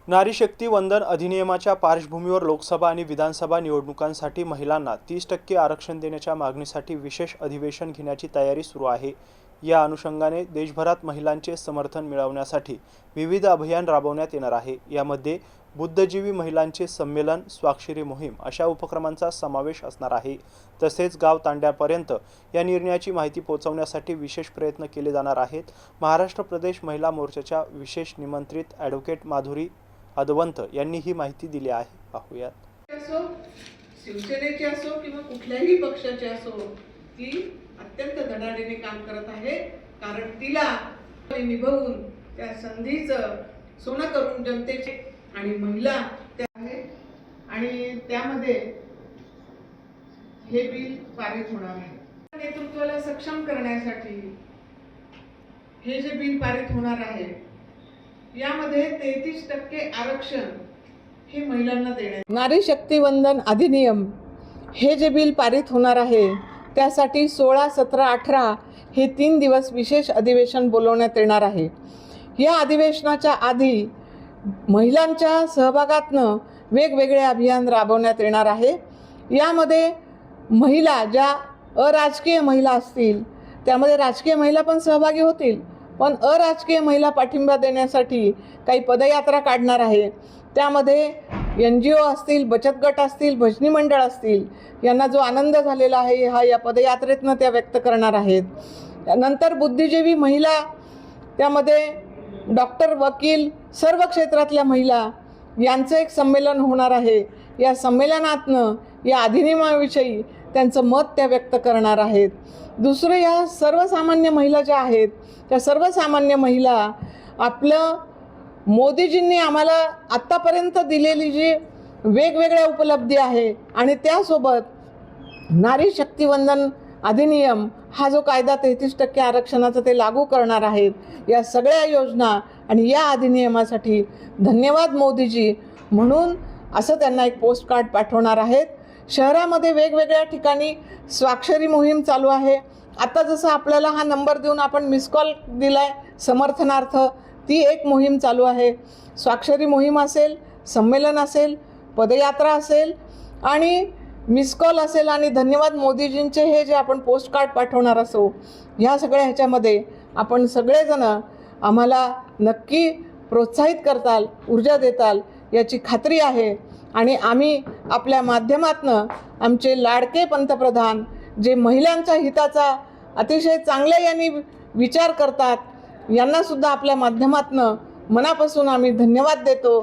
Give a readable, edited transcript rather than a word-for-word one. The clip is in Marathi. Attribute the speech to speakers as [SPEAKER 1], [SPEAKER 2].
[SPEAKER 1] नारी शक्ती वंदन अधिनियमाच्या पार्श्वभूमीवर लोकसभा आणि विधानसभा निवडणुकांसाठी महिलांना 30% आरक्षण देण्याच्या मागणीसाठी विशेष अधिवेशन घेण्याची तयारी सुरू आहे। या अनुषंगाने देशभरात महिलांचे समर्थन मिळवण्यासाठी विविध अभियान राबवण्यात येणार आहे। यामध्ये बुद्धिजीवी महिलांचे संमेलन, स्वाक्षरी मोहीम अशा उपक्रमांचा समावेश असणार आहे। तसेच गाव तांड्यापर्यंत या निर्णयाची माहिती पोहोचवण्यासाठी विशेष प्रयत्न केले जाणार आहेत। महाराष्ट्र प्रदेश महिला मोर्चाच्या विशेष निमंत्रित ॲडव्होकेट माधुरी अदवंत यांनी ही माहिती दिली आहे। पाहूयात।
[SPEAKER 2] शिवसेनेचे असो किंवा कुठल्याही पक्षाचे असो, ती अत्यंत धडाडीने काम करत आहे, कारण तिला निभवून त्या संधीचं सोनं करून जनतेचे आणि महिला त्या आहे आणि त्यामध्ये हे बिल पारित होणार आहे। नेतृत्वाला सक्षम करण्यासाठी हे जे बिल पारित होणार आहे, यामध्ये 33% आरक्षण हे महिलांना देण्यात। नारी शक्ती वंदन अधिनियम हे जे बिल पारित होणार आहे, त्यासाठी 16, 17, 18 हे 3 दिवस विशेष अधिवेशन बोलवण्यात येणार आहे। या अधिवेशनाच्या आधी महिलांच्या सहभागातनं वेगवेगळे अभियान राबवण्यात येणार आहे। यामध्ये महिला ज्या अराजकीय महिला असतील, त्यामध्ये राजकीय महिला पण सहभागी होतील, पण अराजकीय महिला पाठिंबा देण्यासाठी काही पदयात्रा काढणार आहे। त्यामध्ये NGO असतील, बचत गट असतील, भजनी मंडळ असतील, यांना जो आनंद झालेला आहे हा या पदयात्रेतनं त्या व्यक्त करणार आहेत। नंतर बुद्धिजीवी महिला, त्यामध्ये डॉक्टर, वकील, सर्व क्षेत्रातल्या महिला यांचं एक संमेलन होणार आहे। या संमेलनातनं या अधिनियमाविषयी त्यांचं मत त्या व्यक्त करणार आहेत। दुसरं, या सर्वसामान्य महिला ज्या आहेत, त्या सर्वसामान्य महिला आपलं मोदीजींनी आम्हाला आत्तापर्यंत दिलेली जी वेगवेगळ्या उपलब्धी आहे आणि त्यासोबत नारी शक्ती वंदन अधिनियम हा जो कायदा 33% आरक्षणाचा ते लागू करणार आहेत, या सगळ्या योजना आणि या अधिनियमासाठी धन्यवाद मोदीजी म्हणून असं त्यांना एक पोस्ट कार्ड पाठवणार आहेत। शहरामध्ये वेगवेगळ्या ठिकाणी स्वाक्षरी मोहीम चालू आहे। आता जसं आपल्याला हा नंबर देऊन आपण मिस कॉल दिलाय समर्थनार्थ, ती एक मोहीम चालू आहे। स्वाक्षरी मोहीम असेल, संमेलन असेल, पदयात्रा असेल आणि मिस कॉल असेल आणि धन्यवाद मोदीजींचे हे जे आपण पोस्ट कार्ड पाठवणार असो, ह्या सगळ्या ह्याच्यामध्ये आपण सगळेजण आम्हाला नक्की प्रोत्साहित करताल, ऊर्जा देताल याची खात्री आहे। आणि आम्ही आपल्या माध्यमातनं आमचे लाडके पंतप्रधान जे महिलांच्या हिताचा अतिशय चांगल्या यांनी विचार करतात, यांनासुद्धा आपल्या माध्यमातनं मनापासून आम्ही धन्यवाद देतो।